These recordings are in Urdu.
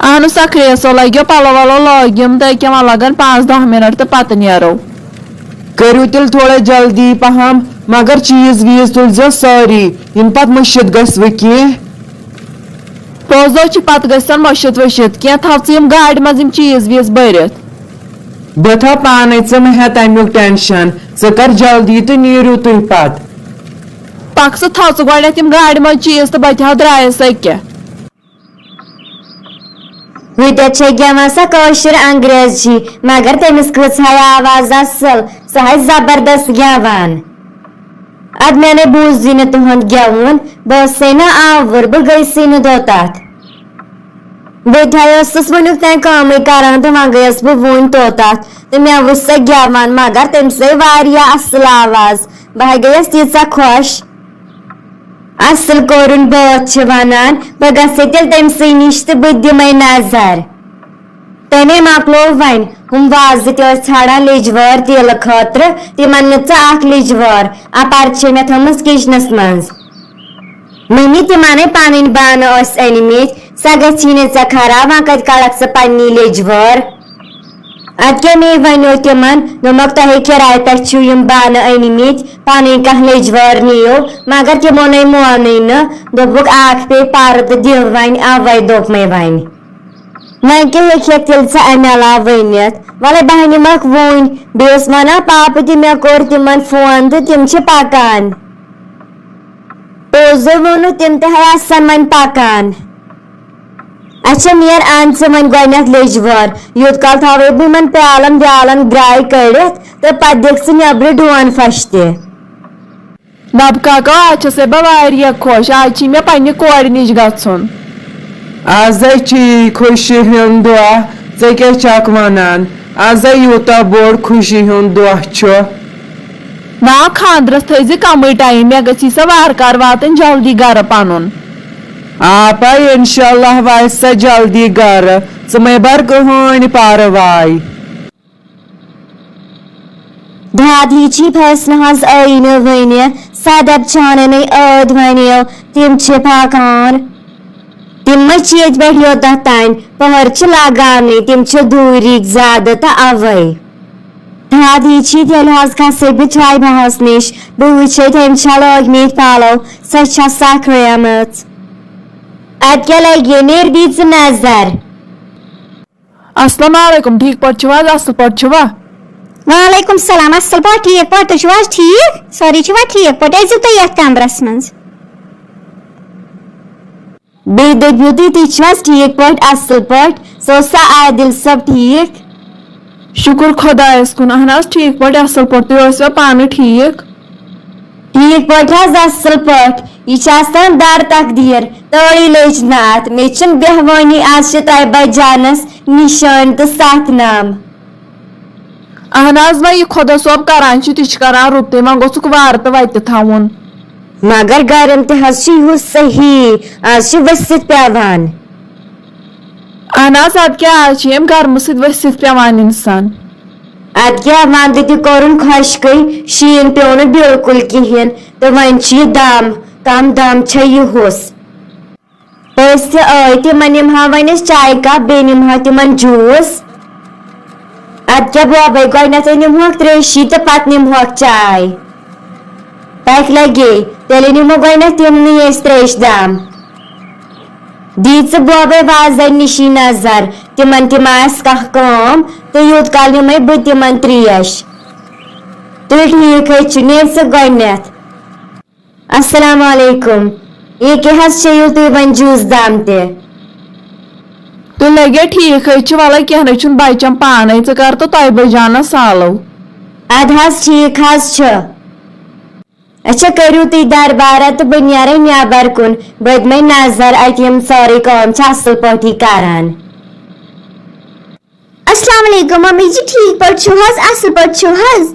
اہن سکریسو لگو پلو ولو لوگم تو کیا لگن 5-10 منٹ تو پتہ نیرو کرو تیل تھوڑا جلدی پہم مگر چیز ویز تلزو ساری یم پت مشید گژھوٕ کینٛہہ پوزو پتہ گژھن مشید ؤشید کی تھو ژٕ گاڑِ منٛز یم چیز ویز بٔرِتھ بہٕ تھاو پانے ژٕ مہ ہےٚ تمیُک ٹینشن ژٕ کر جلدی تہٕ نیٖرِو تُہۍ پتہٕ پک ژٕ تھو ژٕ گۄڈنٮ۪تھ یم گاڑِ منٛز چیز تہٕ بہٕ تھاو درایس أکیاہ وٕتٮ۪تھ چھےٚ گٮ۪وان سۄ کٲشِر انگریزی مگر تٔمِس کۭژاہ آواز اصل سۄ آسہِ زبردست گٮ۪وان اد مےٚ نے بوٗزٕے نہٕ تُہُنٛد گٮ۪وُن بہٕ ٲسٕے نہ آوُر بہٕ گٔیسٕے نہٕ توٚتتھ بہٕ تہِ ٲسٕس وٕنیُک تانۍ کٲمٕے کران تہٕ وۄنۍ گٔیس بہٕ وُنۍ توٚتتھ تہٕ مےٚ وٕچھ سۄ گٮ۪وان مگر تٔمِس آے واریاہ اصل آواز بہٕ ہا گٔیس تیٖژاہ خۄش اصل کوٚرُن بٲتھ چھِ ونان بہٕ گژھے تیٚلہِ تٔمسٕے نِش تہٕ بہٕ دِمے نظر تمے مۄکلو وۄنۍ ہُم وازٕ تہِ ٲسۍ ژھانڈان لیجوٲر تیٖلہٕ خٲطرٕ تِمن نہٕ ژٕ اکھ لیجوٲر اپر چھے مےٚ تھٲومٕژ کچنس منٛز مٔمی تِمنے پنٕنۍ بانہٕ ٲسۍ أنمٕتۍ سۄ گژھی نہٕ ژےٚ خراب وۄنۍ کتہِ کڑکھ ژٕ پننی لیجوٲر ادٕ کیاہ مے ونیو تِمن دوٚپمکھ تۄہے کِراے پٮ۪ٹھ چھِو یم بانہٕ أنمٕتۍ پنٕنۍ کانٛہہ لیجوٲر نِیو مگر تِمو نے مونٕے نہٕ دوٚپُکھ اکھ پیٚیہِ پردٕ دِ وۄنۍ اوے دوٚپ مے وۄنۍ وۄنۍ کیٛاہ ہیٚککھ تیٚلہِ ژٕ امہِ علاوٕ ؤنِتھ وَلے بہٕ نِمکھ وُنۍ بیٚیہِ اوس ونان پاپہٕ تہِ مےٚ کوٚر تِمن فون تہٕ تِم چھِ پکان پوٚزُے ووٚنُکھ تِم تہِ ہے آسن وۄنۍ پکان اچھا نیر ان ژٕ وۄنۍ گۄڈنٮ۪تھ لیجوٲر یوٗت کال تھاوے بہٕ یِمن پیالن ویالن گراے کٔڑِتھ تہٕ پتہٕ دِکھ ژٕ نیبرٕ ڈوٗن پھش تہِ بب کاکا آز چھسے بہٕ واریاہ خۄش آز چھی مےٚ پننہِ کورِ نِش گژھُن آزے چھی خوشی ہُنٛد دۄہ ژےٚ کیٛاہ چھکھ ونان آزے یوٗتاہ بوٚڑ خوشی ہُنٛد دۄہ چھُ نا خاندرس تھٲیزِ کمٕے ٹایم مےٚ گژھی سۄ وارٕ کارٕ واتٕنۍ جلدی گرٕ پنُن آ پاے انشاء اللہ واتہِ سۄ جلدی گرٕ ژٕ مے بر کٕہٕنۍ پرواے دادی چی فٲصلہٕ حظ ٲیی نہٕ وٕنہِ صدر چھاننے ٲدۍ ونیو تِم چھِ پکان تِم ما چھِ ییٚتہِ پٮ۪ٹھ یوٚتتھ تانۍ پٔہر چھِ لگاونٕے تِم چھِ دوٗرِکۍ زیادٕ تہٕ اوے دادی چی تیٚلہِ حظ کھسے بہٕ چاے بہس نِش بہٕ وٕچھے تٔمۍ چھا لٲگمٕتۍ پلو سۄ چھا سکھریمٕژ ادٕ کیٛاہ لگہِ نیر دی ژٕ نظر السلام علیکم ٹھیک پٲٹھۍ چھِو حظ اصل پٲٹھۍ چھِوا وعلیکم السلام اصل پٲٹھۍ ٹھیٖک پٲٹھۍ تُہۍ چھِو حظ ٹھیٖک سٲری چھِوا ٹھیٖک پٲٹھۍ ٲسِو تُہۍ یتھ کمرس منٛز بیٚیہِ دٔپِو تُہۍ چھِو حظ ٹھیٖک پٲٹھۍ اصل پٲٹھۍ سۄ اوس سۄ عادل صٲب ٹھیٖک شُکُر خۄدایس کُن اہن حظ ٹھیک پٲٹھۍ اصل پٲٹھۍ تُہۍ ٲسوا پانہٕ ٹھیک ٹھیک پٲٹھۍ حظ اصل پٲٹھۍ یہِ چھِ آسان در تقدیٖر تٲڑی لٔج نہٕ اتھ مےٚ چھُنہٕ بیٚہوٲنی آز چھِ طیبہ جانس نِشٲنۍ تہٕ 7 نام اہن حظ وۄنۍ یہِ خۄدا صٲب کران چھُ تہِ چھُ کران رُتُے وۄنۍ گوٚژھُکھ وارٕ تہٕ وتہِ تھاوُن مگر گرم تہِ حظ چھُ یِہُس صحیح آز چھُ ؤسِتھ پیٚوان اہن حظ ادٕ کیٛاہ آز چھِ ییٚمہِ گرمہٕ سۭتۍ ؤسِتھ پیٚوان انسان ادٕ کیٛاہ ونٛدٕ تہِ کوٚرُن خۄشکٕے شیٖن پیوٚو نہٕ بِلکُل کِہینۍ تہٕ وۄنۍ چھُ یہِ دم کم دم چھےٚ یِہُس پٔژھۍ تہِ ٲے تِمن نِمہا وۄنۍ أسۍ چایہِ کپ بیٚیہِ نِمہا تِمن جوٗس ادٕ کیٛاہ بوبے گۄڈنیٚتھٕے نِمہوکھ تریشی تہٕ پتہٕ نِمہوکھ چاے تۄہہِ لگے تیٚلہِ نِمو گۄڈنیٚتھ تِمنٕے أسۍ تریشہِ دام دی ژٕ بوبے وازن نِشی نظر تِمن تہِ ما آسہِ کانٛہہ کٲم تہٕ یوٗت کال نِمے بہٕ تِمن تریش تُہۍ ٹھیٖک حظ چھُ نیر ژٕ گۄڈنیٚتھ السلام علیکم ییٚکیٛاہ حظ چیٚیِو تُہۍ وۄنۍ جوٗس دام تہِ تُہۍ لگے ٹھیٖک حظ چھُ وَلے کیٚنٛہہ نہٕ چھُنہٕ بچن پانے ژٕ کر تہٕ طیبہ جانس سالو اد حظ ٹھیٖک حظ چھُ اچھا کٔرِو تُہۍ دربارا تہٕ بہٕ نیرے نیبر کُن بہٕ دِمے نظر اتہِ یِم سٲرٕے کٲم چھِ اصل پٲٹھی کران السلام علیکم ممی جی ٹھیک پٲٹھۍ چھِو حظ اصل پٲٹھۍ چھِو حظ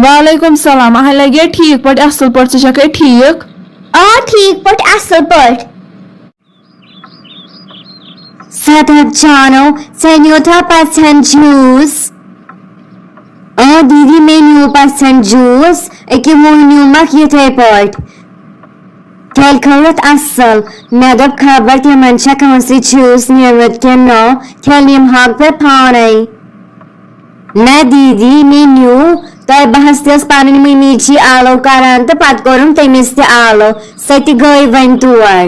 وعلیکم السلام اہن لگے ٹھیک پٲٹھۍ اصل پٲٹھۍ ژٕ چھکھے ٹھیک ٹھیک پٲٹھۍ اصل پٲٹھۍ صدر جانو ژےٚ نیوٗتھا پژھٮ۪ن جوٗس دیٖدی مےٚ نیوٗ پژھٮ۪ن جوٗس أکیٛاہ وۄنۍ نیوٗمکھ یِتھے پٲٹھۍ Kel kawat asal. Medab khabar timan cha kansi chus nirmit ke no. Kelim hag pe pane. Na didi menu. Tay bahastas panin mimichi alo karanta pat korum temiste alo. Seti goy ventuar.